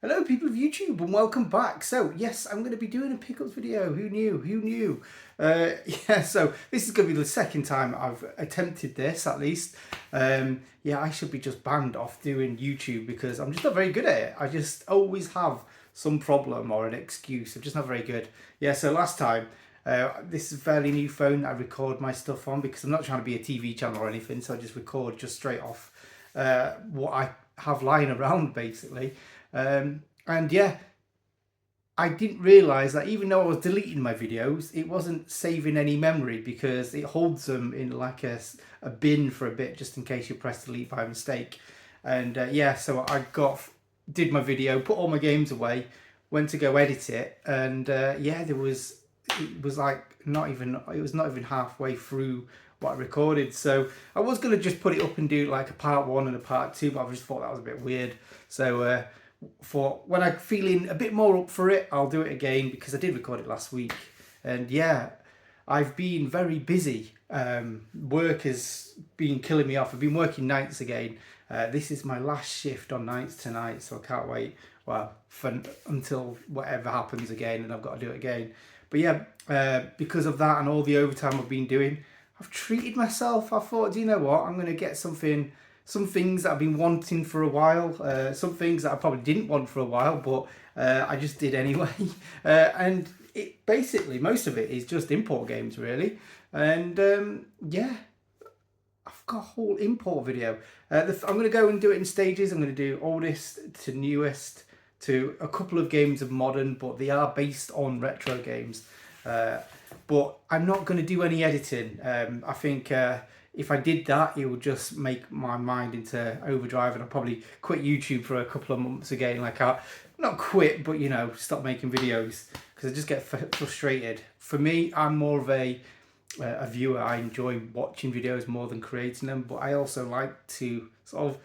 Hello people of YouTube and welcome back. So yes, I'm going to be doing a pickups video. Who knew? Who knew? Yeah, so this is going to be the second time I've attempted this at least. Yeah, I should be just banned off doing YouTube because I'm just not very good at it. I just always have some problem or an excuse. I'm just not very good. Yeah, so last time, this is a fairly new phone I record my stuff on because I'm not trying to be a TV channel or anything. So I just record just straight off what I have lying around basically. And yeah, I didn't realise that even though I was deleting my videos, it wasn't saving any memory because it holds them in like a bin for a bit just in case you press delete by mistake. And yeah, so did my video, put all my games away, went to go edit it, and yeah, it was not even halfway through what I recorded. So I was gonna just put it up and do like a part one and a part two, but I just thought that was a bit weird. So for when I'm feeling a bit more up for it, I'll do it again because I did record it last week. And yeah, I've been very busy. Work has been killing me off. I've been working nights again. This is my last shift on nights tonight, so I can't wait. Well, until whatever happens again, and I've got to do it again. But yeah, because of that and all the overtime I've been doing, I've treated myself. I thought, do you know what? I'm going to get some things that I've been wanting for a while, some things that I probably didn't want for a while, but I just did anyway. And it basically, most of it is just import games, really. And yeah, I've got a whole import video. I'm going to go and do it in stages. I'm going to do oldest to newest to a couple of games of modern, but they are based on retro games. But I'm not going to do any editing. I think if I did that, it would just make my mind into overdrive, and I'll probably quit YouTube for a couple of months again. Like not quit, but you know, stop making videos because I just get frustrated. For me, I'm more of a viewer. I enjoy watching videos more than creating them, but I also like to sort of,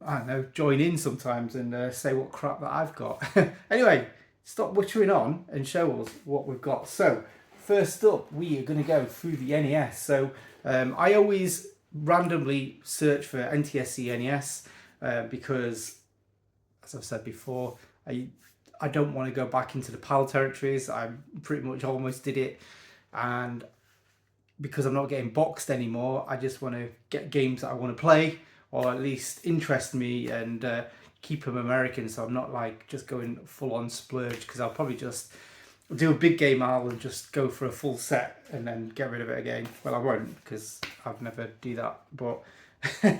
I don't know, join in sometimes and say what crap that I've got. Anyway, stop wittering on and show us what we've got. So first up, we are going to go through the NES. So I always randomly search for NTSC NES because, as I've said before, I don't want to go back into the PAL territories. I pretty much almost did it, and because I'm not getting boxed anymore, I just want to get games that I want to play or at least interest me and keep them American. So I'm not like just going full on splurge because I'll probably just do a big game out and just go for a full set and then get rid of it again. Well, I won't because I've never do that, but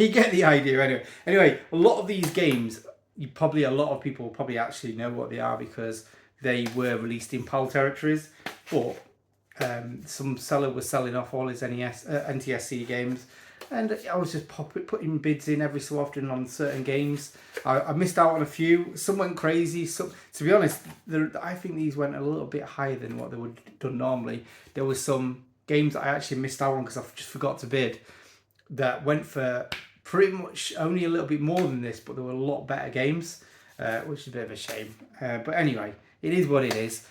you get the idea anyway. Anyway, a lot of these games, a lot of people probably actually know what they are because they were released in PAL territories, but some seller was selling off all his NTSC games, and I was just putting bids in every so often on certain games. I missed out on a few. Some went crazy. Some, to be honest, I think these went a little bit higher than what they would have done normally. There was some games that I actually missed out on because I just forgot to bid that went for pretty much only a little bit more than this, but there were a lot better games, which is a bit of a shame. But anyway, it is what it is.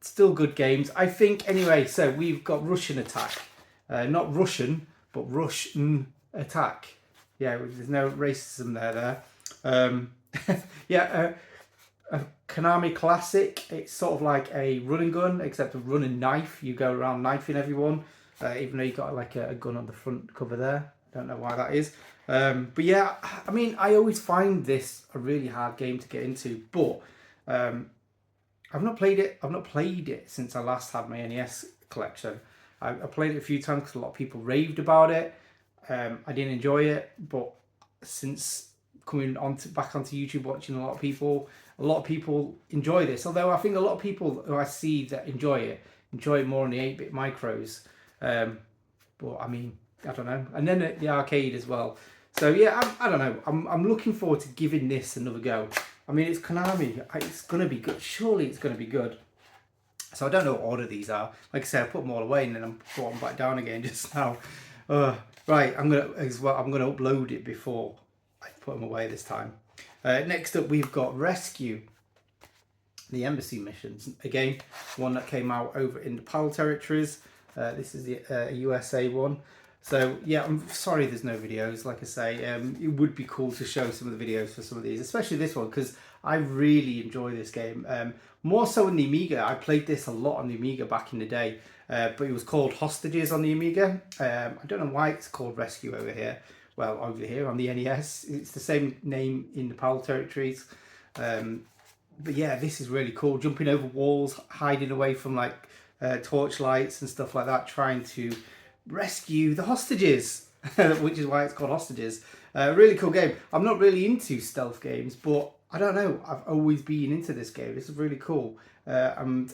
Still good games, I think. Anyway, so we've got Russian Attack. Not Russian, but Russian Attack. Yeah, there's no racism there. Yeah, a Konami classic. It's sort of like a run and gun, except a run and knife. You go around knifing everyone, even though you got like a gun on the front cover there. I don't know why that is. But yeah, I mean, I always find this a really hard game to get into, but I've not played it. I've not played it since I last had my NES collection. I played it a few times because a lot of people raved about it. I didn't enjoy it, but since coming back onto YouTube, watching a lot of people enjoy this. Although I think a lot of people who I see that enjoy it more on the 8-bit micros. But I mean, I don't know. And then the arcade as well. So yeah, I don't know. I'm looking forward to giving this another go. I mean, it's Konami. It's going to be good. Surely it's going to be good. So I don't know what order these are. Like I said, I put them all away and then I'm brought them back down again just now. Right, I'm going to upload it before I put them away this time. Next up, we've got Rescue. The Embassy Missions. Again, one that came out over in the PAL territories. This is the USA one. So yeah, I'm sorry there's no videos. Like I say, it would be cool to show some of the videos for some of these, especially this one, because I really enjoy this game. More so on the Amiga. I played this a lot on the Amiga back in the day, but it was called Hostages on the Amiga. I don't know why it's called Rescue over here. Well, over here on the NES, it's the same name in the PAL territories. But yeah, this is really cool. Jumping over walls, hiding away from like torchlights and stuff like that, trying to rescue the hostages, which is why it's called Hostages. Really cool game. I'm not really into stealth games, but I don't know. I've always been into this game. This is really cool. And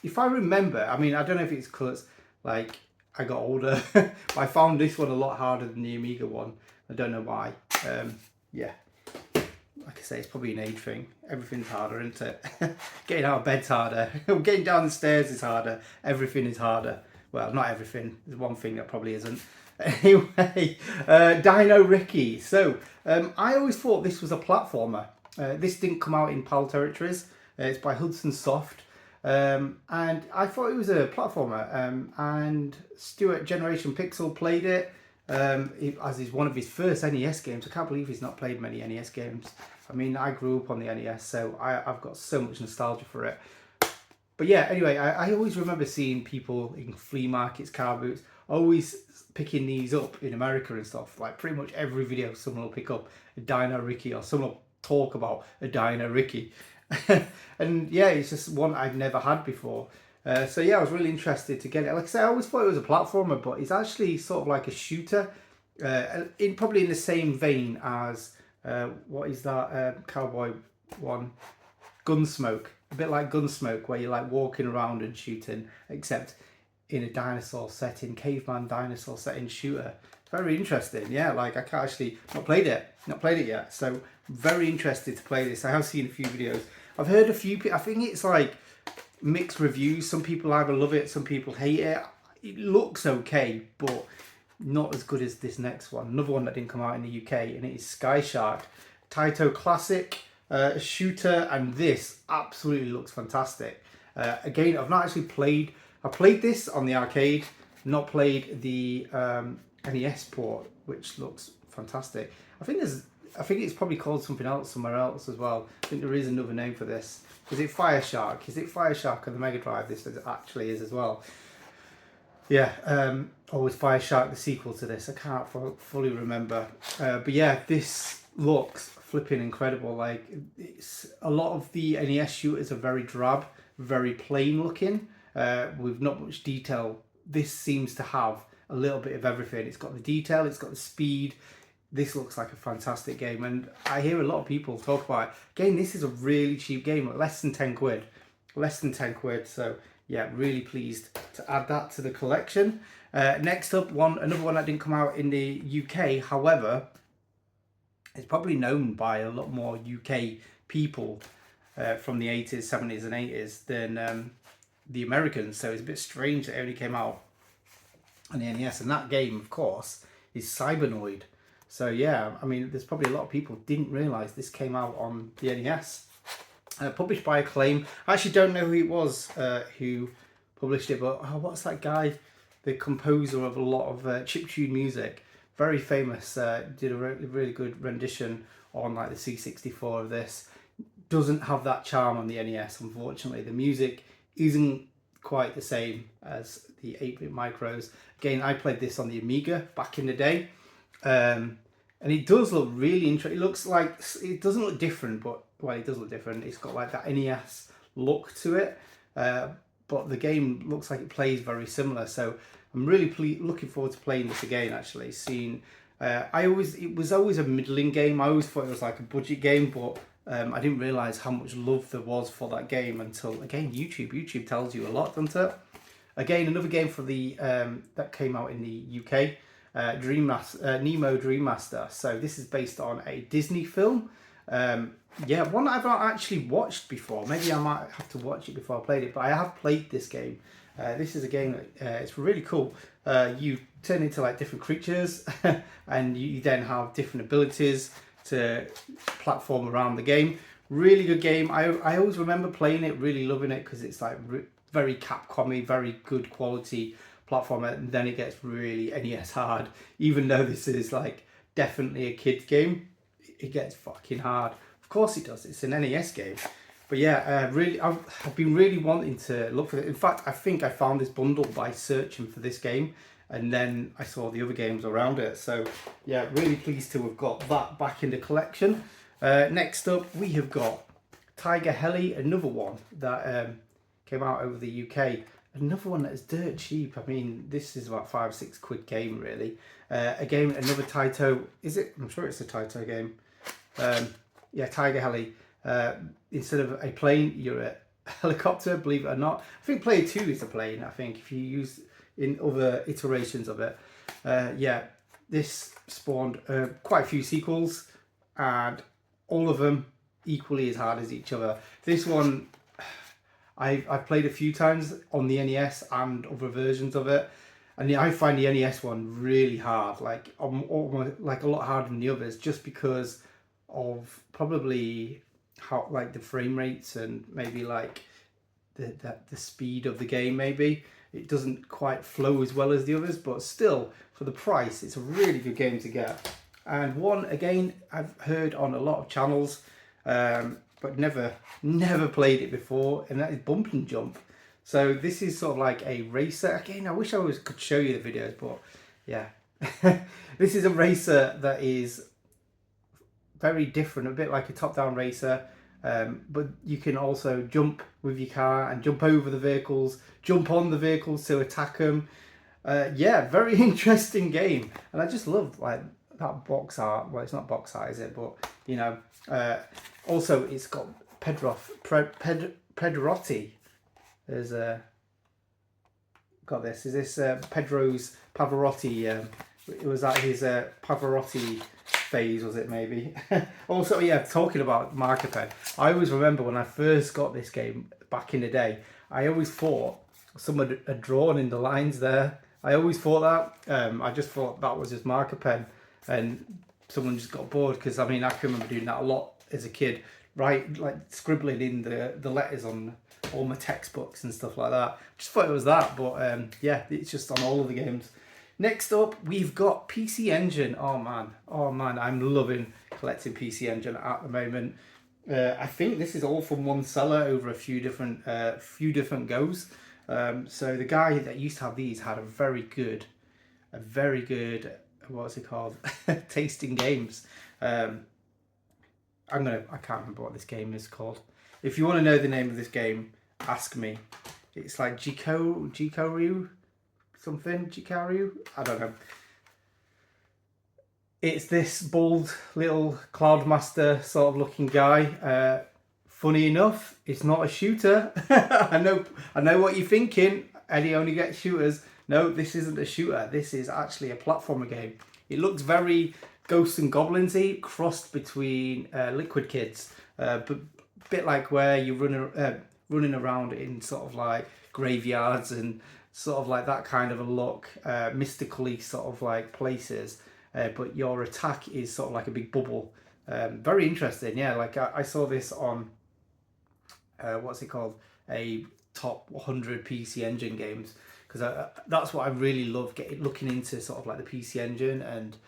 if I remember, I mean, I don't know if it's because like I got older, but I found this one a lot harder than the Amiga one. I don't know why. Yeah. Like I say, it's probably an age thing. Everything's harder, isn't it? Getting out of bed's harder. Getting down the stairs is harder. Everything is harder. Well, not everything. There's one thing that probably isn't. Anyway, Dino Ricky. So, I always thought this was a platformer. This didn't come out in PAL territories. It's by Hudson Soft. And I thought it was a platformer. And Stuart Generation Pixel played it. As is one of his first NES games. I can't believe he's not played many NES games. I mean, I grew up on the NES, so I've got so much nostalgia for it. But yeah, anyway, I always remember seeing people in flea markets, car boots, always picking these up in America and stuff. Like pretty much every video someone will pick up a Dino Ricky, or someone will talk about a Dino Ricky. And yeah, it's just one I've never had before. So yeah, I was really interested to get it. Like I said, I always thought it was a platformer, but it's actually sort of like a shooter, probably in the same vein as what is that cowboy one, Gunsmoke. A bit like Gunsmoke, where you're like walking around and shooting, except in a dinosaur setting, caveman dinosaur setting shooter. Very interesting. Yeah, like I can't actually not played it yet. So very interested to play this. I have seen a few videos. I've heard a few people. I think it's like mixed reviews. Some people either love it, some people hate it. It looks okay, but not as good as this next one. Another one that didn't come out in the UK, and it is Sky Shark. Taito Classic shooter, and this absolutely looks fantastic. Again, I've not actually played. I played this on the arcade, not played the NES port, which looks fantastic. I think it's probably called something else somewhere else as well. I think there is another name for this. Is it Fire Shark? Is it Fire Shark on the Mega Drive? This actually is as well. Yeah, or was Fire Shark the sequel to this? I can't fully remember. But yeah, this looks flipping incredible. Like, it's a lot of the NES shooters are very drab, very plain looking, with not much detail. This seems to have a little bit of everything. It's got the detail, it's got the speed. This looks like a fantastic game, and I hear a lot of people talk about it. Again, this is a really cheap game, less than 10 quid. Less than 10 quid, so yeah, really pleased to add that to the collection. Next up, another one that didn't come out in the UK, however, it's probably known by a lot more UK people from the 80s, 70s and 80s than the Americans, so it's a bit strange that it only came out on the NES, and that game, of course, is Cybernoid. So yeah, I mean, there's probably a lot of people who didn't realise this came out on the NES. Published by Acclaim. I actually don't know who it was who published it, but what's that guy? The composer of a lot of chiptune music. Very famous. Did a really good rendition on like the C64 of this. Doesn't have that charm on the NES, unfortunately. The music isn't quite the same as the 8-bit micros. Again, I played this on the Amiga back in the day. And it does look really interesting. It looks like, it doesn't look different, but, well, it does look different. It's got like that NES look to it, but the game looks like it plays very similar. So I'm really looking forward to playing this again, actually. It was always a middling game. I always thought it was like a budget game, but I didn't realise how much love there was for that game until, again, YouTube tells you a lot, doesn't it? Again, another game for the that came out in the UK. Nemo Dream Master. So this is based on a Disney film. Yeah, one I've not actually watched before. Maybe I might have to watch it before I played it, but I have played this game. This is a game that it's really cool. You turn into like different creatures and you then have different abilities to platform around the game. Really good game. I always remember playing it, really loving it, because it's like very Capcom-y, very good quality platformer, and then it gets really NES hard. Even though this is like definitely a kid's game, it gets fucking hard. Of course it does. It's an NES game. But yeah, really, I've been really wanting to look for it. In fact, I think I found this bundle by searching for this game, and then I saw the other games around it. So yeah, really pleased to have got that back in the collection. Next up, we have got Tiger Heli, another one that came out over the UK. Another one that is dirt cheap. I mean, this is about £5-6 game really. Again, another Taito. Is it? I'm sure it's a Taito game. Yeah, Tiger Heli. Instead of a plane, you're a helicopter, believe it or not. I think Player 2 is a plane, I think, if you use in other iterations of it. Yeah, this spawned quite a few sequels, and all of them equally as hard as each other. This one, I've played a few times on the NES and other versions of it, and yeah, I find the NES one really hard, like almost like a lot harder than the others, just because of probably how like the frame rates and maybe like the speed of the game. Maybe it doesn't quite flow as well as the others, but still for the price it's a really good game to get. And one again I've heard on a lot of channels, but never played it before, and that is Bump and Jump. So this is sort of like a racer. Again, I wish I could show you the videos, but yeah. This is a racer that is very different, a bit like a top-down racer, but you can also jump with your car and jump over the vehicles, jump on the vehicles to attack them. Yeah, very interesting game, and I just love like that box art. Well, it's not box art, is it? But you know, also it's got Pedrotti. There's got this. Is this Pedro's Pavarotti? It was at his Pavarotti phase, was it maybe? Also, yeah, talking about marker pen, I always remember when I first got this game back in the day, I always thought someone had drawn in the lines there. I always thought that. I just thought that was just marker pen, and someone just got bored, because I mean I can remember doing that a lot as a kid, right? Like scribbling in the letters on all my textbooks and stuff like that. Just thought it was that, but yeah, it's just on all of the games. Next up, we've got PC Engine. Oh man, I'm loving collecting PC Engine at the moment. I think this is all from one seller over a few different goes. So the guy that used to have these had a very good, what's it called? Tasting games. I can't remember what this game is called. If you want to know the name of this game, ask me. It's like Jikaru something, Jikaru? I don't know. It's this bald little Cloudmaster sort of looking guy. Funny enough, it's not a shooter. I know what you're thinking. Eddie only gets shooters. No, this isn't a shooter. This is actually a platformer game. It looks very Ghosts and Goblins-y, crossed between Liquid Kids, but a bit like where you're running around in sort of like graveyards and sort of like that kind of a look, mystically sort of like places, but your attack is sort of like a big bubble. Very interesting, yeah. Like I saw this on what's it called, a top 100 PC Engine games, because that's what I really love, looking into sort of like the PC Engine and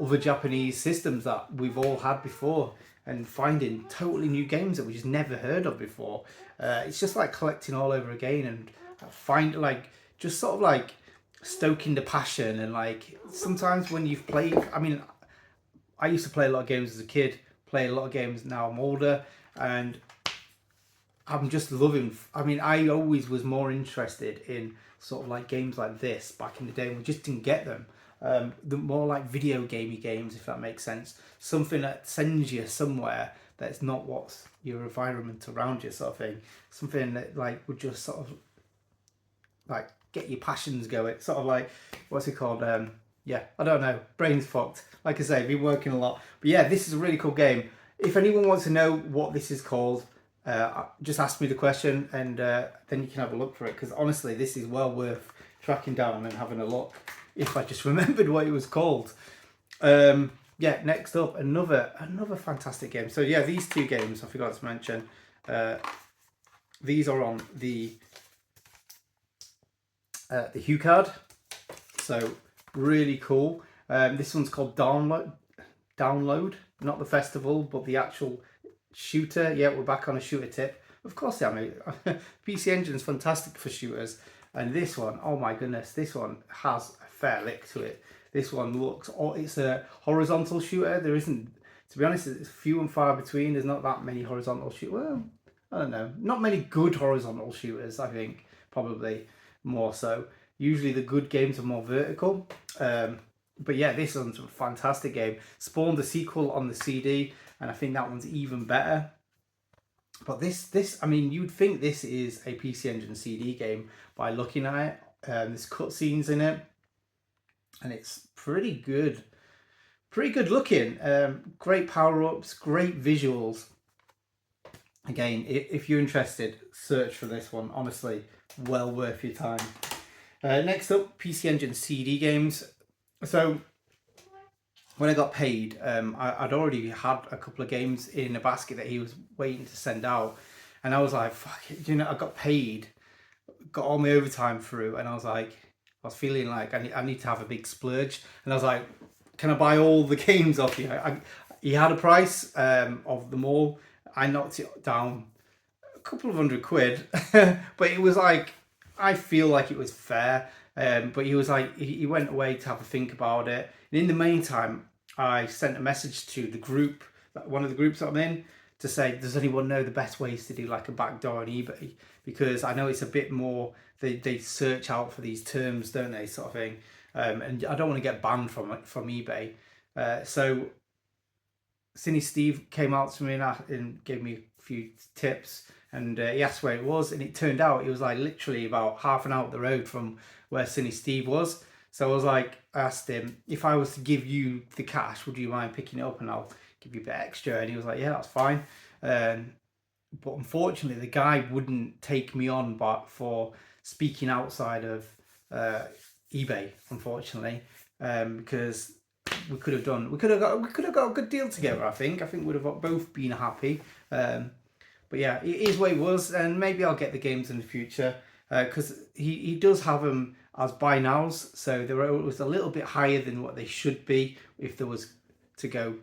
other Japanese systems that we've all had before, and finding totally new games that we just never heard of before. It's just like collecting all over again, and find like just sort of like stoking the passion. And like sometimes when you've played, I mean, I used to play a lot of games as a kid, play a lot of games now I'm older, and I'm just loving, I mean, I always was more interested in sort of like games like this back in the day, and we just didn't get them. The more like video gamey games, if that makes sense. Something that sends you somewhere that's not what's your environment around you, sort of thing. Something that like would just sort of like get your passions going. Sort of like, what's it called? Yeah, I don't know. Brain's fucked. Like I say, I've been working a lot. But yeah, this is a really cool game. If anyone wants to know what this is called, just ask me the question, and then you can have a look for it. Because honestly, this is well worth tracking down and having a look, if I just remembered what it was called. Yeah, next up, another fantastic game. So yeah, these two games I forgot to mention. These are on the Hue card, so really cool. This one's called Download, not the festival, but the actual shooter. Yeah, we're back on a shooter tip. Of course I am. PC Engine's fantastic for shooters. And this one, oh my goodness, this one has a fair lick to it. This one looks, it's a horizontal shooter. There isn't, to be honest, it's few and far between. There's not that many horizontal shooters. Well, I don't know. Not many good horizontal shooters, I think. Probably more so. Usually the good games are more vertical. But yeah, this one's a fantastic game. Spawned a sequel on the CD, and I think that one's even better. But this, I mean, you'd think this is a PC Engine CD game by looking at it. There's cutscenes in it, and it's pretty good. Pretty good looking. Great power-ups, great visuals. Again, if you're interested, search for this one. Honestly, well worth your time. Next up, PC Engine CD games. So when I got paid, I'd already had a couple of games in a basket that he was waiting to send out. And I was like, fuck it, you know, I got paid, got all my overtime through, and I was feeling like I need to have a big splurge. And I was like, can I buy all the games off you? He had a price of them all. I knocked it down a couple of £100, but it was like, I feel like it was fair. But he was like, he went away to have a think about it. And in the meantime, I sent a message to the group, one of the groups that I'm in, to say, does anyone know the best ways to do like a backdoor on eBay? Because I know it's a bit more, they search out for these terms, don't they, sort of thing. And I don't want to get banned from eBay. So Cine Steve came out to me and gave me a few tips, and he asked where it was, and it turned out it was like literally about half an hour up the road from where Cine Steve was. So I was like, I asked him, if I was to give you the cash, would you mind picking it up and I'll give you a bit extra? And he was like, yeah, that's fine. But unfortunately, the guy wouldn't take me on for speaking outside of eBay, unfortunately, because we could have got a good deal together. I think we'd have both been happy. But yeah, it is what it was, and maybe I'll get the games in the future, because he does have them as buy nows, so it was a little bit higher than what they should be if there was to go.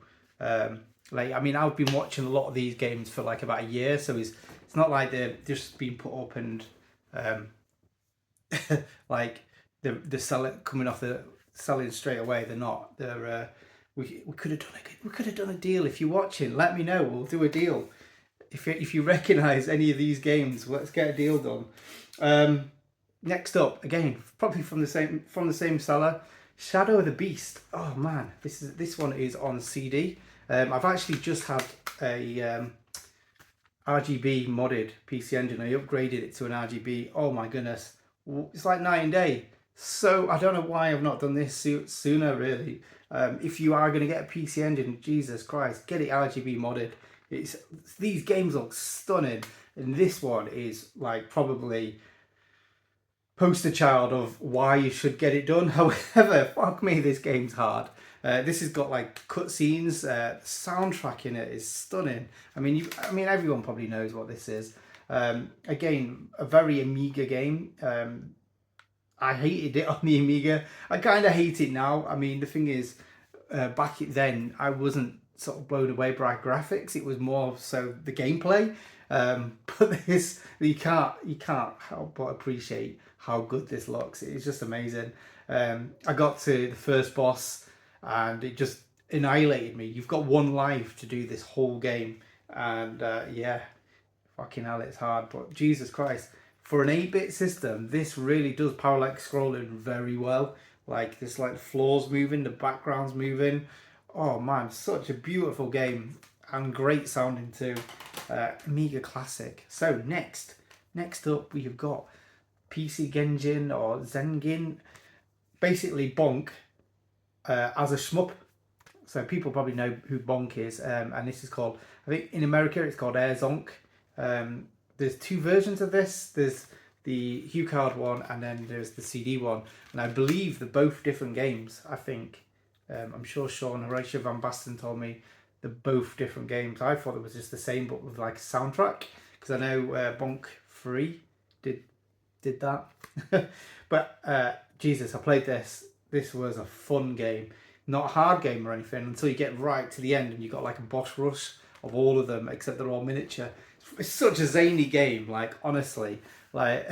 Like, I mean, I've been watching a lot of these games for like about a year, so it's not like they're just being put up and like they're coming off the selling straight away. They're not. They're we could have done a deal. If you're watching, let me know. We'll do a deal. If you recognise any of these games, let's get a deal done. Next up, again, probably from the same seller, Shadow of the Beast. Oh man, this one is on CD. I've actually just had a RGB modded PC Engine. I upgraded it to an RGB. Oh my goodness, it's like night and day. So I don't know why I've not done this sooner, really. If you are going to get a PC Engine, Jesus Christ, get it RGB modded. These games look stunning, and this one is like probably poster child of why you should get it done. However, fuck me, this game's hard. This has got like cutscenes. Soundtrack in it is stunning. I mean, everyone probably knows what this is. Again, a very Amiga game. I hated it on the Amiga. I kind of hate it now. I mean, the thing is, back then I wasn't sort of blown away by graphics. It was more so the gameplay. But this, you can't help but appreciate how good this looks. It's just amazing. I got to the first boss and it just annihilated me. You've got one life to do this whole game, and yeah, fucking hell, it's hard. But Jesus Christ, for an 8-bit system, this really does parallax scrolling very well. Like, there's like the floors moving, the background's moving. Oh man, such a beautiful game and great sounding too. Amiga classic. So next up we have got PC Genjin or Zengin, basically Bonk as a shmup. So people probably know who Bonk is, and this is called, I think in America it's called Air Zonk. There's two versions of this. There's the Hue card one, and then there's the CD one, and I believe they're both different games. I think I'm sure Sean Horatio Van Basten told me they're both different games. I thought it was just the same but with like a soundtrack, because I know Bonk 3 did that. But Jesus, I played this. This was a fun game, not a hard game or anything, until you get right to the end and you got like a boss rush of all of them, except they're all miniature. It's such a zany game, like honestly, like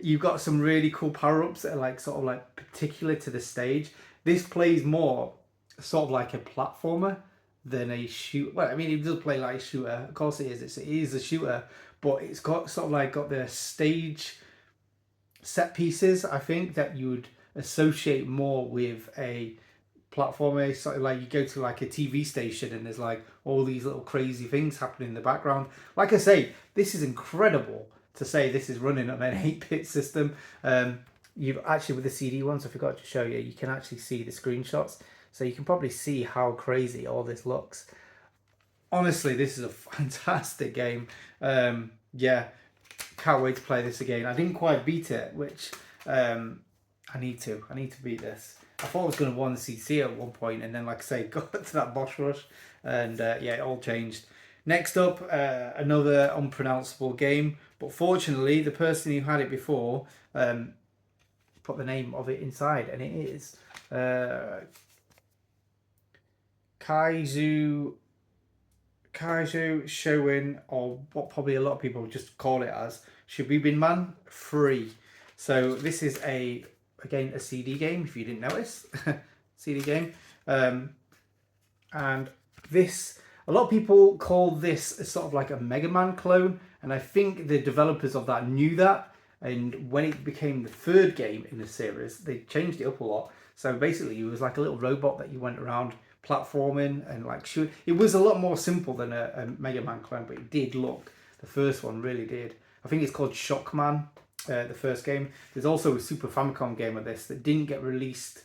you've got some really cool power-ups that are like sort of like particular to the stage. This plays more sort of like a platformer than a shoot. Well, I mean, it does play like a shooter. Of course, it is. It is a shooter, but it's got sort of like got the stage set pieces, I think, that you would associate more with a platformer. Sort of like you go to like a TV station and there's like all these little crazy things happening in the background. Like I say, this is incredible to say this is running on an 8-bit system. You've actually, with the CD ones, I forgot to show you, you can actually see the screenshots. So you can probably see how crazy all this looks. Honestly, this is a fantastic game. Yeah, can't wait to play this again. I didn't quite beat it, which I need to beat this. I thought I was going to win the CC at one point, and then, like I say, got to that boss rush, and yeah, it all changed. Next up, another unpronounceable game, but fortunately, the person who had it before put the name of it inside, and it is Kaizu Showin, or what probably a lot of people just call it as Shibibinman 3. So this is again a CD game, if you didn't notice. CD game. And this, a lot of people call this a sort of like a Mega Man clone, and I think the developers of that knew that, and when it became the third game in the series, they changed it up a lot. So basically it was like a little robot that you went around platforming and like shoot. It was a lot more simple than a Mega Man clone, but it did look, the first one really did. I think it's called Shockman, the first game. There's also a Super Famicom game of this that didn't get released,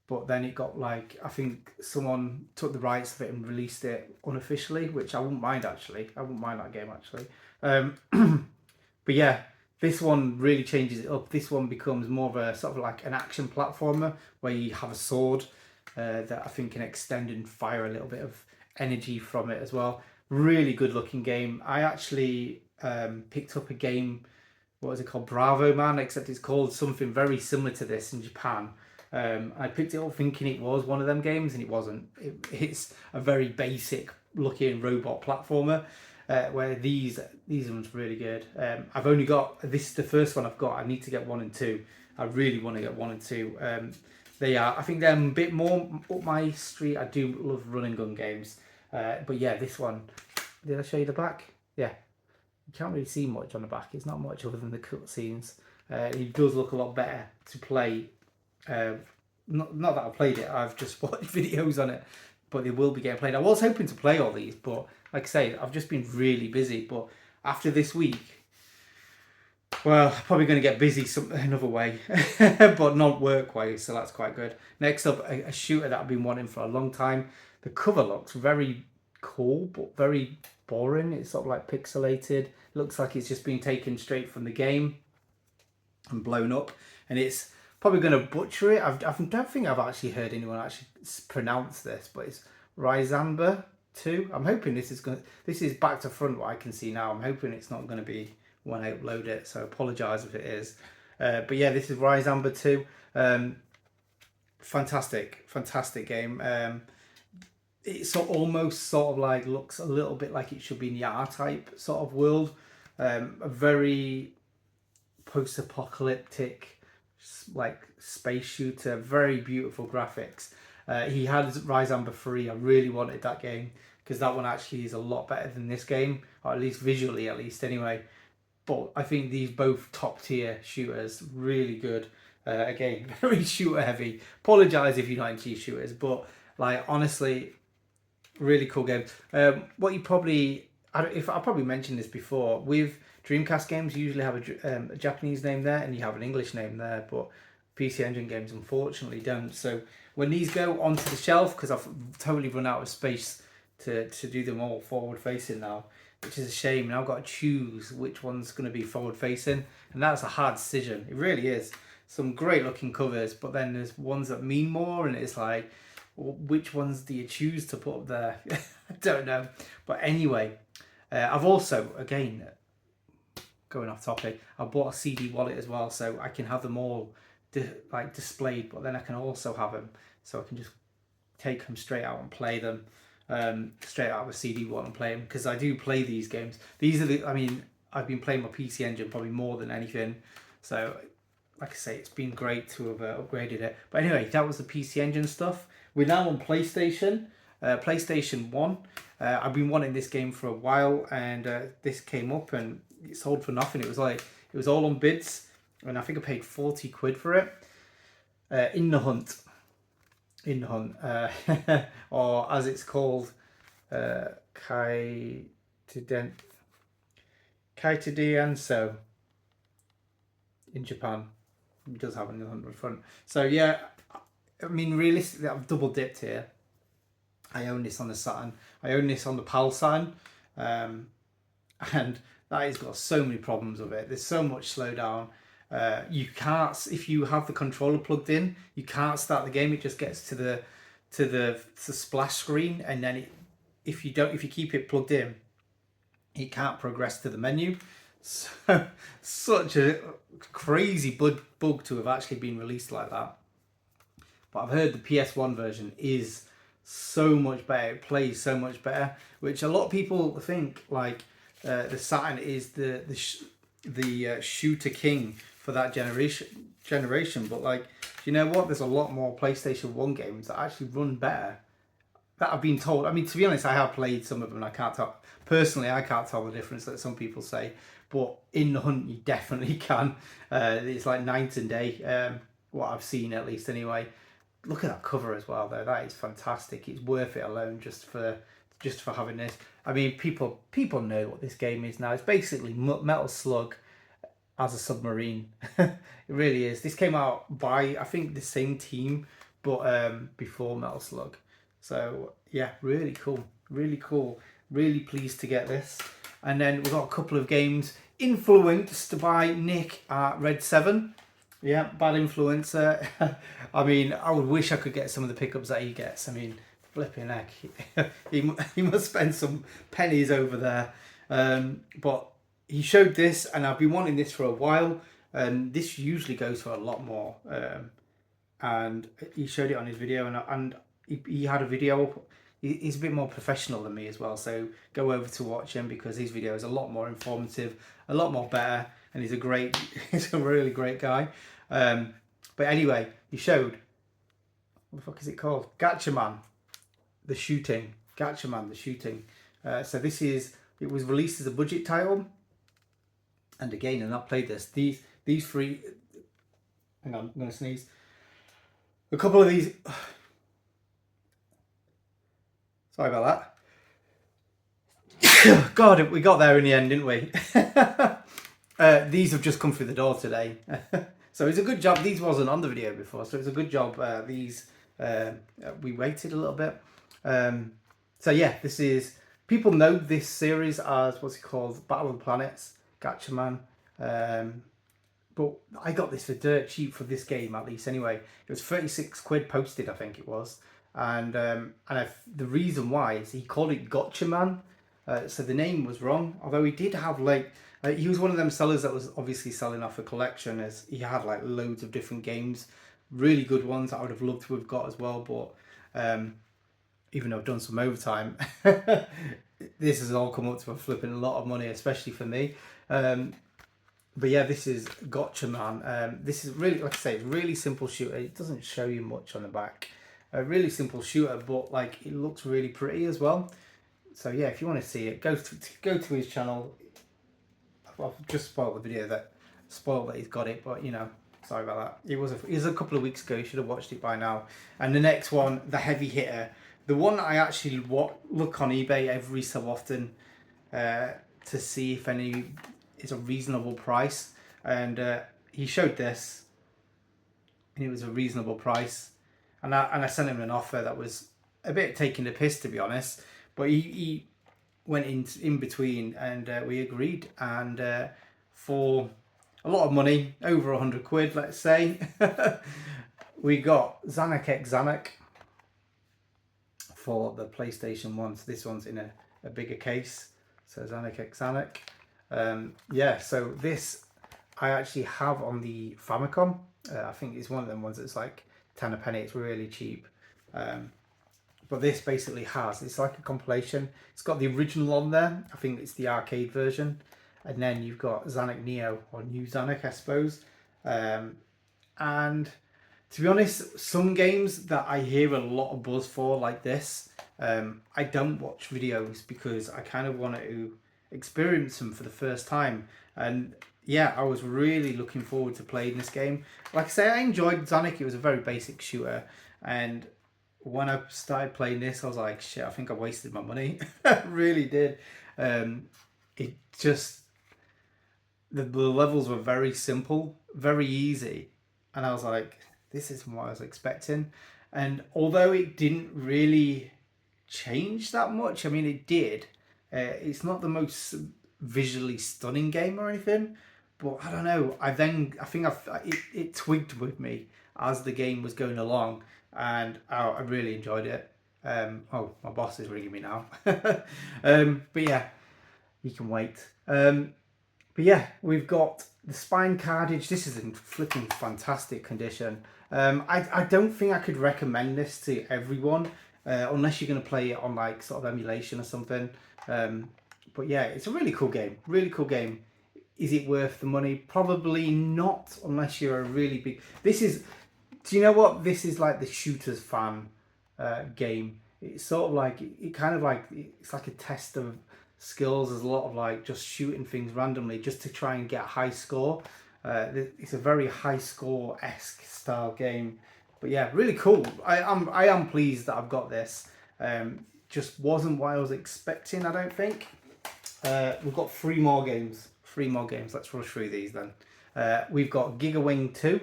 but then it got like, I think someone took the rights of it and released it unofficially, which I wouldn't mind actually. I wouldn't mind that game actually. But yeah, this one really changes it up. This one becomes more of a sort of like an action platformer where you have a sword that I think can extend and fire a little bit of energy from it as well. Really good looking game. I actually picked up a game, what is it called? Bravo Man, except it's called something very similar to this in Japan. I picked it up thinking it was one of them games, and it wasn't. It's a very basic looking robot platformer, where these ones really good. I've only got, this is the first one I've got. I need to get 1 and 2. I really want to get 1 and 2. They are, I think they're a bit more up my street. I do love run and gun games. But yeah, this one, did I show you the back? Yeah. You can't really see much on the back. It's not much other than the cutscenes. It does look a lot better to play. Not that I've played it, I've just watched videos on it. But they will be getting played. I was hoping to play all these, but like I say, I've just been really busy. But after this week, well, probably going to get busy another way, but not work way, so that's quite good. Next up, a shooter that I've been wanting for a long time. The cover looks very cool, but very boring. It's sort of like pixelated. Looks like it's just been taken straight from the game and blown up. And it's probably going to butcher it. I don't think I've actually heard anyone actually pronounce this, but it's Ryzamba 2. I'm hoping this is back to front what I can see now. I'm hoping it's not going to be when I upload it, so I apologise if it is. But yeah, this is Ryzamba 2. Fantastic game. It's almost sort of like looks a little bit like it should be in the R-Type sort of world. A very post-apocalyptic, like space shooter, very beautiful graphics. He had Ryzamba 3. I really wanted that game because that one actually is a lot better than this game, or at least visually, at least anyway. But I think these both top tier shooters, really good. Again, very shooter heavy. Apologise if you're not into shooters, but like honestly, really cool game. What you probably, I probably mentioned this before, with Dreamcast games you usually have a Japanese name there and you have an English name there, but PC Engine games unfortunately don't. So when these go onto the shelf, because I've totally run out of space to do them all forward facing now, which is a shame, and I've got to choose which one's going to be forward facing, and that's a hard decision. It really is. Some great looking covers, but then there's ones that mean more, and it's like, which ones do you choose to put up there? I don't know. But anyway, I've also, again, going off topic, I bought a CD wallet as well, so I can have them all displayed, but then I can also have them, so I can just take them straight out and play them. straight out of a CD while I'm playing, because I do play these games. These are the, I mean, I've been playing my PC Engine probably more than anything. So, like I say, it's been great to have upgraded it. But anyway, that was the PC Engine stuff. We're now on PlayStation, PlayStation 1. I've been wanting this game for a while, and this came up and it sold for nothing. It was like, it was all on bids, and I think I paid 40 quid for it. In the Hunt. In the Hunt. Or as it's called, Kaitiden So in Japan. It does have an 100 front. So yeah, I mean, realistically, I've double dipped here. I own this on the Saturn. I own this on the PAL Saturn. And that has got so many problems with it. There's so much slowdown. You can't, if you have the controller plugged in, you can't start the game. It just gets to the splash screen, and then if you keep it plugged in, it can't progress to the menu. So such a crazy bug to have actually been released like that. But I've heard the PS1 version is so much better. It plays so much better, which a lot of people think like the Saturn is the shooter king for that generation. But like, you know what? There's a lot more PlayStation 1 games that actually run better. That I've been told. I mean, to be honest, I have played some of them and I can't tell. Personally, I can't tell the difference that some people say. But in the Hunt, you definitely can. It's like night and day, what I've seen at least anyway. Look at that cover as well, though. That is fantastic. It's worth it alone just for having this. I mean, people know what this game is now. It's basically Metal Slug as a submarine. It really is. This came out by, I think, the same team, but before Metal Slug. So yeah, really cool. Really cool. Really pleased to get this. And then we've got a couple of games influenced by Nick at Red 7. Yeah, bad influencer. I mean, I would wish I could get some of the pickups that he gets. I mean, flipping heck. he must spend some pennies over there. But he showed this, and I've been wanting this for a while. This usually goes for a lot more. And he showed it on his video, and he had a video. He's a bit more professional than me as well, so go over to watch him because his video is a lot more informative, a lot more better, and he's a really great guy. But anyway, he showed, what the fuck is it called? Gotchaman The Shooting. Gotchaman The Shooting. So it was released as a budget title, and again, I've not played this. These three, hang on, I'm gonna sneeze. A couple of these. Sorry about that. God, we got there in the end, didn't we? These have just come through the door today. So it's a good job. These wasn't on the video before, so it's a good job. We waited a little bit. So yeah, this is, people know this series as, what's it called? Battle of the Planets, Gotchaman. But I got this for dirt cheap for this game, at least anyway. It was 36 quid posted, I think it was. And the reason why is he called it Gotchaman, so the name was wrong. Although he did have like, he was one of them sellers that was obviously selling off a collection, as he had like loads of different games, really good ones that I would have loved to have got as well. But even though I've done some overtime, this has all come up to a flipping lot of money, especially for me. But yeah, this is Gotchaman. This is really, like I say, really simple shooter. It doesn't show you much on the back. A really simple shooter, but like it looks really pretty as well. So yeah, if you want to see it, go to his channel. I've just spoiled the video that he's got it, but you know, sorry about that. It was a couple of weeks ago. You should have watched it by now. And the next one, the heavy hitter, the one that I actually look on eBay every so often to see if any is a reasonable price. And he showed this, and it was a reasonable price. And I sent him an offer that was a bit taking the piss, to be honest. But he went in between, and we agreed. And for a lot of money, over 100 quid, let's say, we got Zank for the PlayStation 1. So this one's in a bigger case. So Zank. Yeah, so this I actually have on the Famicom. I think it's one of them ones that's like 10 a penny. It's really cheap. but this basically has. It's like a compilation. It's got the original on there. I think it's the arcade version. And then you've got Zank Neo, or New Zank, I suppose. And to be honest, some games that I hear a lot of buzz for, like this, I don't watch videos because I kind of want to experience them for the first time. And yeah, I was really looking forward to playing this game. Like I say, I enjoyed Zank. It was a very basic shooter. And when I started playing this, I was like, shit, I think I wasted my money. I really did. It just, the levels were very simple, very easy. And I was like, this isn't what I was expecting. And although it didn't really change that much, I mean, it did. It's not the most visually stunning game or anything, but I don't know. I think it twigged with me as the game was going along, and I really enjoyed it. Oh, my boss is ringing me now. But yeah, you can wait. But yeah, we've got the spine cartridge. This is in flipping fantastic condition. I don't think I could recommend this to everyone unless you're going to play it on like sort of emulation or something. But yeah, it's a really cool game. Really cool game. Is it worth the money? Probably not, unless you're a really big... This is... Do you know what? This is like the shooters fan game. It's sort of like... It kind of like... It's like a test of skills. There's a lot of like just shooting things randomly just to try and get a high score. It's a very high score-esque style game. But yeah, really cool. I am pleased that I've got this. Just wasn't what I was expecting, I don't think. We've got three more games. Let's rush through these then. We've got Gigawing II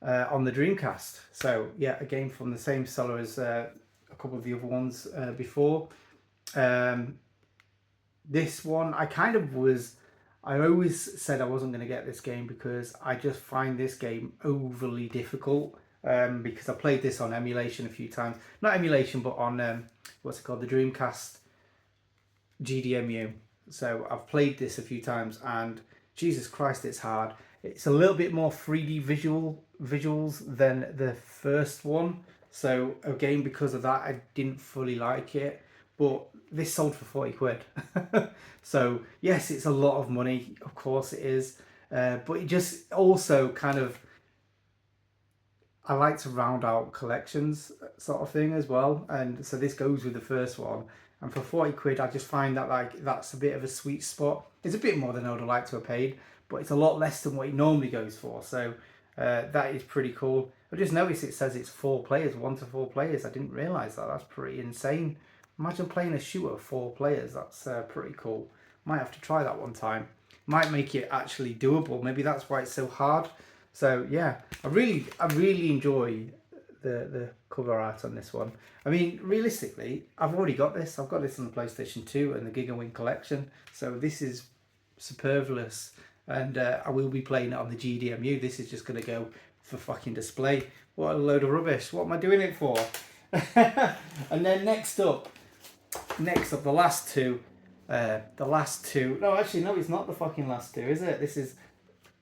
on the Dreamcast. So yeah, a game from the same seller as a couple of the other ones before. This one, I always said I wasn't going to get this game because I just find this game overly difficult. Because I played this on emulation a few times. Not emulation, but on, what's it called? The Dreamcast GDMU. So I've played this a few times and Jesus Christ, it's hard. It's a little bit more 3D visuals than the first one. So again, because of that, I didn't fully like it. But this sold for 40 quid. So yes, it's a lot of money. Of course it is. But it just also kind of... I like to round out collections sort of thing as well. And so this goes with the first one. And for 40 quid, I just find that like that's a bit of a sweet spot. It's a bit more than I would have liked to have paid, but it's a lot less than what it normally goes for. So that is pretty cool. I just noticed it says it's 4 players, 1 to 4 players. I didn't realise that. That's pretty insane. Imagine playing a shooter with 4 players. That's pretty cool. Might have to try that one time. Might make it actually doable. Maybe that's why it's so hard. So yeah, I really enjoy the cover art on this one. I mean, realistically, I've already got this. I've got this on the PlayStation 2 and the Gigawing collection. So this is superfluous. And I will be playing it on the GDMU. This is just going to go for fucking display. What a load of rubbish. What am I doing it for? And then next up, the last two. No, actually, no, it's not the fucking last two, is it? This is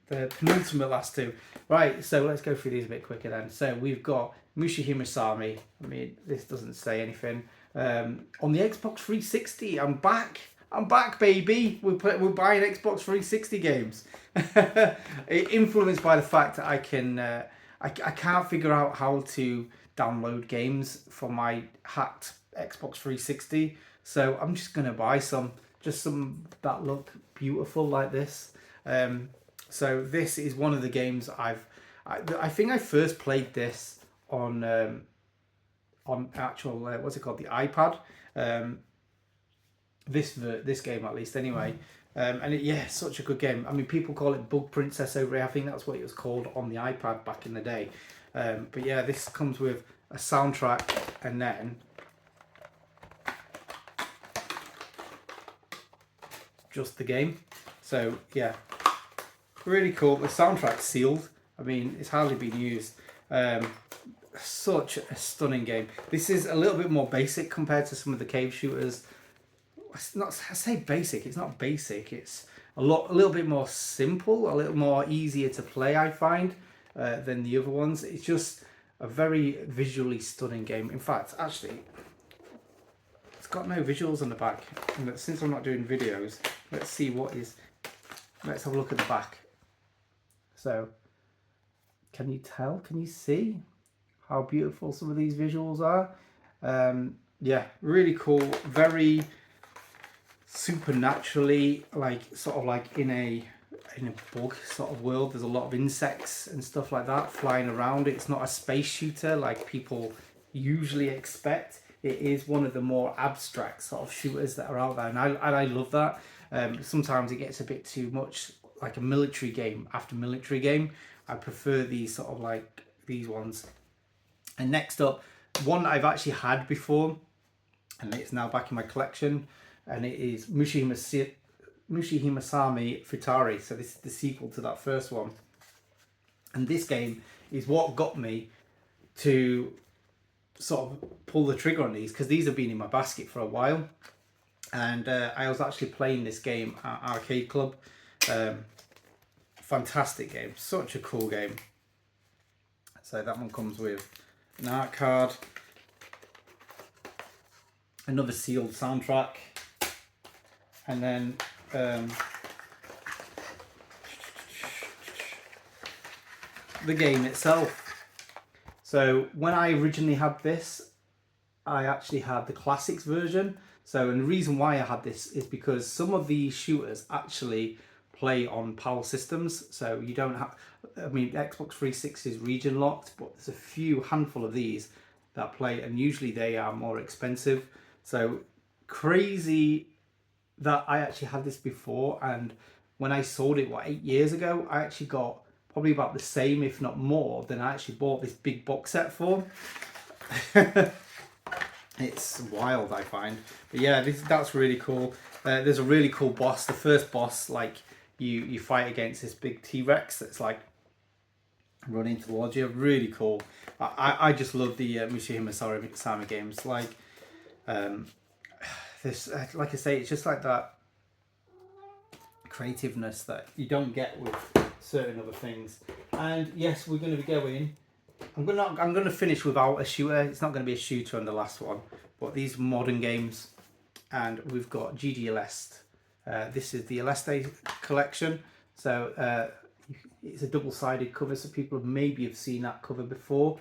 the penultimate last two. Right, so let's go through these a bit quicker then. So we've got Mushi Himasami. I mean, this doesn't say anything. On the Xbox 360, I'm back, baby. We're buying Xbox 360 games. Influenced by the fact that I can't figure out how to download games for my hacked Xbox 360. So I'm just gonna buy some that look beautiful like this. So this is one of the games I think I first played this on actual what's it called, the iPad. This game at least anyway. And such a good game. I mean, people call it Bug Princess over here. I think that's what it was called on the iPad back in the day. But yeah, this comes with a soundtrack and then just the game. So yeah, really cool. The soundtrack's sealed. I mean, it's hardly been used. Such a stunning game. This is a little bit more basic compared to some of the cave shooters. I say basic. It's not basic. It's a little bit more simple, a little more easier to play, I find, than the other ones. It's just a very visually stunning game. In fact, actually, got no visuals on the back. And since I'm not doing videos, let's see what is... Let's have a look at the back. So, can you tell? Can you see how beautiful some of these visuals are? Yeah, really cool. Very supernaturally, like sort of like in a bug sort of world. There's a lot of insects and stuff like that flying around. It's not a space shooter like people usually expect. It is one of the more abstract sort of shooters that are out there, and I love that. Sometimes it gets a bit too much like a military game after military game. I prefer these sort of like these ones. And next up, one I've actually had before, and it's now back in my collection, and it is Mushi Himasami Futari. So this is the sequel to that first one. And this game is what got me to sort of pull the trigger on these, because these have been in my basket for a while. And I was actually playing this game at Arcade Club. Fantastic game, such a cool game. So that one comes with an art card, another sealed soundtrack, and then the game itself. So when I originally had this, I actually had the classics version. So, and the reason why I had this is because some of the shooters actually play on PAL systems. So you don't have, I mean, Xbox 360 is region locked, but there's a few handful of these that play, and usually they are more expensive. So crazy that I actually had this before, and when I sold it, 8 years ago, I actually got probably about the same, if not more, than I actually bought this big box set for. It's wild, I find. But yeah, that's really cool. There's a really cool boss. The first boss, like you fight against this big T-Rex that's like running towards you. Really cool. I just love the Mushi Himasami games. Like this, like I say, it's just like that creativeness that you don't get with certain other things. And yes, we're going to be going. I'm gonna finish without a shooter. It's not going to be a shooter on the last one, but these modern games, and we've got GDLs. This is the Aleste collection. So it's a double-sided cover, so people maybe have seen that cover before.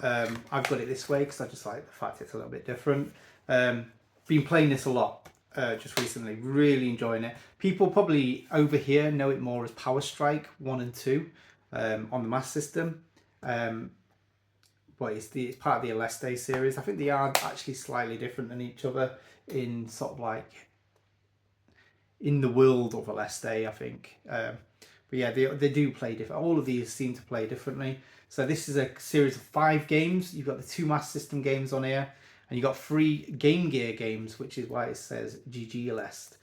I've got it this way because I just like the fact it's a little bit different. Been playing this a lot just recently. Really enjoying it. People probably over here know it more as Power Strike 1 and 2 on the Mass System. But it's part of the Aleste series. I think they are actually slightly different than each other in sort of like in the world of Aleste, I think. But yeah, they do play different. All of these seem to play differently. So this is a series of 5 games. You've got the 2 Mass System games on here, and you've got 3 Game Gear games, which is why it says GGLest.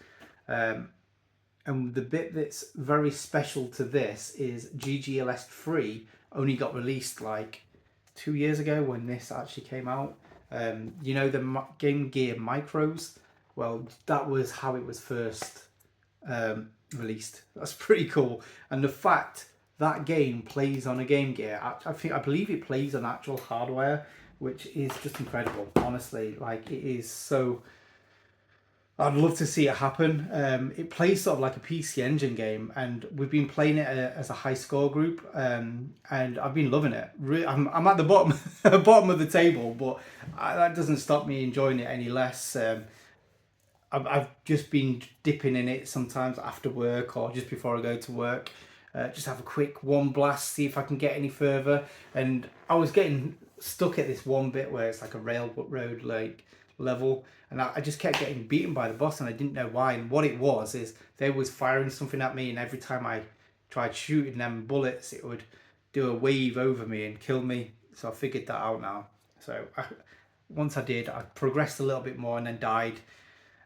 And the bit that's very special to this is GGLest 3 only got released like 2 years ago when this actually came out. You know, the Game Gear Micros? Well, that was how it was first released. That's pretty cool. And the fact that game plays on a Game Gear, I believe it plays on actual hardware, which is just incredible. Honestly, like it is so. I'd love to see it happen. It plays sort of like a PC Engine game, and we've been playing it as a high score group, and I've been loving it. I'm at the bottom, bottom of the table, but that doesn't stop me enjoying it any less. I've just been dipping in it sometimes after work or just before I go to work. Just have a quick one blast, see if I can get any further. And I was getting stuck at this one bit where it's like a railroad like level, and I just kept getting beaten by the boss, and I didn't know why. And what it was is they was firing something at me, and every time I tried shooting them bullets, it would do a wave over me and kill me. So I figured that out now. So once I did, I progressed a little bit more and then died.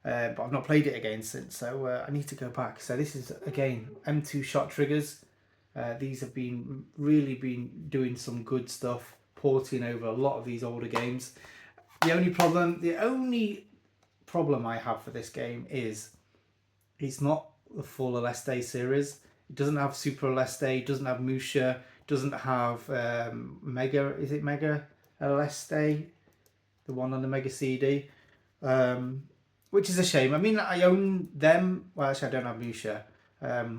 But I've not played it again since, so I need to go back. So this is, again, M2 shot triggers. These have really been doing some good stuff, porting over a lot of these older games. The only problem I have for this game is it's not the full Aleste series. It doesn't have Super Aleste, it doesn't have Musha, doesn't have Mega, is it Mega Aleste? The one on the Mega CD. which is a shame. I mean, I own them. Well, actually, I don't have Musha, but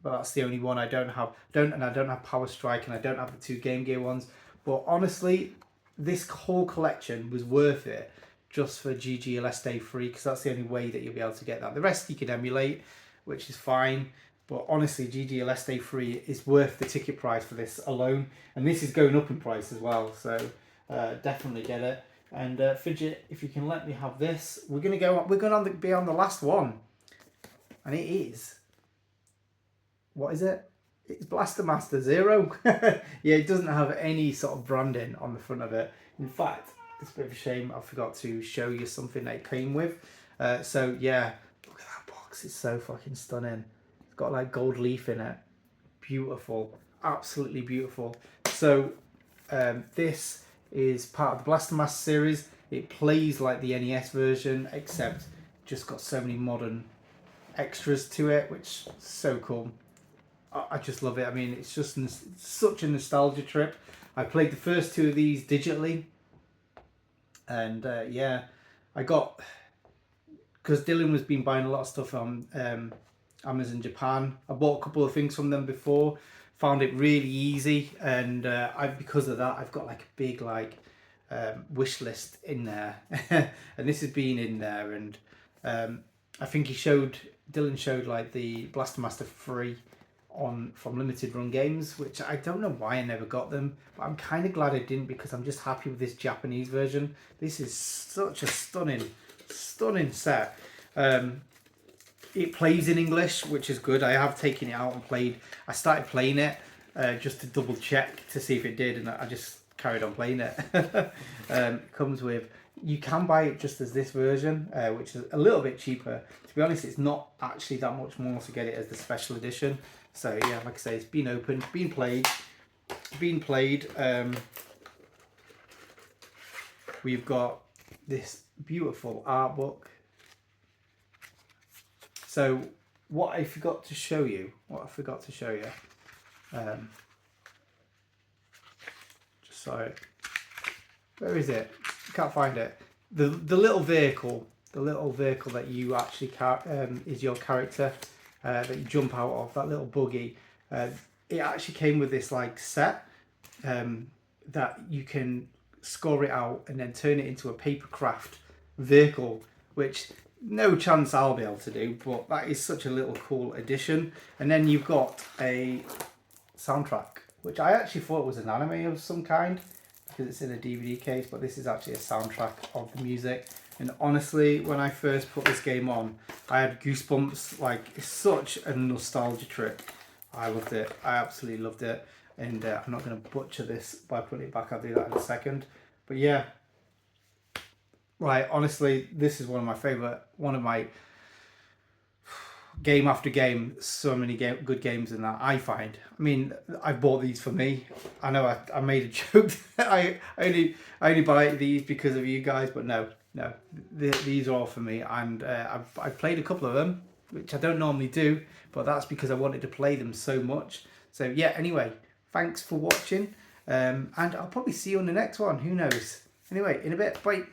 that's the only one I don't have. I don't have Power Strike, and I don't have the 2 Game Gear ones. But honestly, this whole collection was worth it just for GGLS Day 3, because that's the only way that you'll be able to get that. The rest you can emulate, which is fine. But honestly, GGLS Day 3 is worth the ticket price for this alone. And this is going up in price as well. So definitely get it. And Fidget, if you can let me have this, we're going to be on the last one. And it is... What is it? It's Blaster Master Zero. Yeah, it doesn't have any sort of branding on the front of it. In fact, it's a bit of a shame I forgot to show you something that it came with. So yeah, look at that box. It's so fucking stunning. It's got like gold leaf in it. Beautiful. Absolutely beautiful. So this is part of the Blaster Master series. It plays like the NES version, except just got so many modern extras to it, which is so cool. I just love it. I mean, it's just such a nostalgia trip. I played the first 2 of these digitally. And yeah, I got... Because Dylan was been buying a lot of stuff on Amazon Japan. I bought a couple of things from them before. Found it really easy. And because of that, I've got like a big wish list in there. And this has been in there. And I think Dylan showed like the Blaster Master 3 from Limited Run Games, which I don't know why I never got them, but I'm kind of glad I didn't, because I'm just happy with this Japanese version. This is such a stunning set. It plays in English, which is good. I have taken it out and played. I started playing it just to double check to see if it did, and I just carried on playing it. It comes with... You can buy it just as this version, which is a little bit cheaper. To be honest, it's not actually that much more to get it as the special edition. So yeah, like I say, it's been opened, been played. We've got this beautiful art book. So what I forgot to show you, just sorry, where is it? Can't find it. The little vehicle that you actually is your character that you jump out of, that little buggy. It actually came with this like set that you can score it out and then turn it into a papercraft vehicle, which no chance I'll be able to do, but that is such a little cool addition. And then you've got a soundtrack, which I actually thought was an anime of some kind, because it's in a DVD case, but this is actually a soundtrack of the music. And honestly, when I first put this game on, I had goosebumps. Like, it's such a nostalgia trip. I loved it. I absolutely loved it. And I'm not going to butcher this by putting it back. I'll do that in a second. But yeah, right, honestly, this is one of my favourite, game after game, so many good games in that, I find. I mean, I bought these for me. I know I made a joke that I only buy these because of you guys, but no, these are all for me. And I've played a couple of them, which I don't normally do, but that's because I wanted to play them so much. So yeah, anyway, thanks for watching, and I'll probably see you on the next one. Who knows? Anyway, in a bit. Bye.